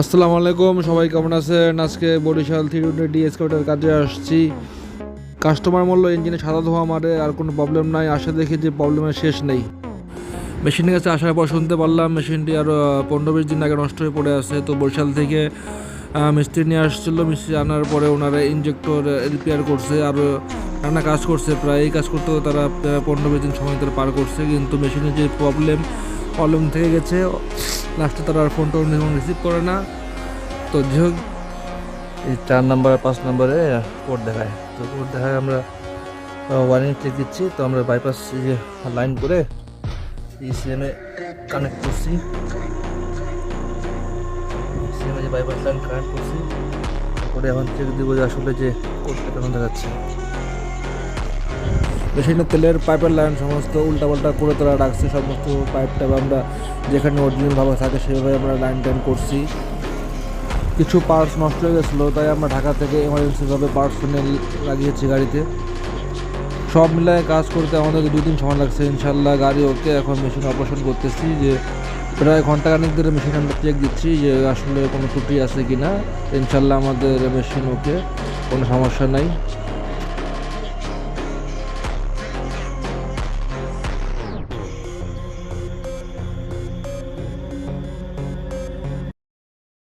আসসালামু আলাইকুম, সবাই কেমন আছেন? আজকে বরিশাল 320 এক্সকাভেটর কাজে আসছি। কাস্টমার বললো ইঞ্জিনে সাদা ধোঁয়া মারে, আর কোনো প্রবলেম নাই। আসা দেখি যে প্রবলেমের শেষ নেই। মেশিনের কাছে আসার পর শুনতে পারলাম মেশিনটি আরও 15-20 দিন আগে নষ্ট হয়ে পড়ে আছে। তো বরিশাল থেকে মিস্ত্রি নিয়ে আসছিল। মিস্ত্রি আনার পরে ওনারা ইঞ্জেক্টর রিপেয়ার করছে, আরও নানা কাজ করছে। প্রায় এই কাজ করতেও তারা 15-20 দিন সময় তারা পার করছে, কিন্তু মেশিনের যে প্রবলেম থেকে গেছে। লাস্টে তারা আর ফোন টোন রিসিভ করে না। তো যাই হোক, এই 4 নাম্বার 5 নম্বরে কোড দেখায়। তো কোড দেখায় আমরা ওয়ারিং চেক দিচ্ছি। তো আমরা বাইপাস লাইন করে ইসিএমে কানেক্ট করছি। ইসিএমে যে বাইপাস লাইন কানেক্ট করছি, তারপরে এখন চেক দিব যে আসলে যে কোডটা কেমন দেখাচ্ছে। মেশিনের তেলের পাইপের লাইন সমস্ত উল্টাপাল্টা করে তারা রাখছে। সমস্ত পাইপটা আমরা যেখানে অরিজিনালভাবে থাকে সেভাবে আমরা লাইন টাইন করছি। কিছু পার্টস নষ্ট হয়ে গেছিলো, তাই আমরা ঢাকা থেকে এমার্জেন্সিভাবে পার্টস কিনে লাগিয়েছি গাড়িতে। সব মিলায় কাজ করতে আমাদের 2 দিন সময় লাগছে। ইনশাল্লাহ গাড়ি ওকে। এখন মেশিন অপারেশন করতেছি, যে প্রায় ঘন্টাখানেক ধরে মেশিন আমরা চেক দিচ্ছি যে আসলে কোনো ত্রুটি আছে কি না। ইনশাল্লাহ আমাদের মেশিন ওকে, কোনো সমস্যা নাই।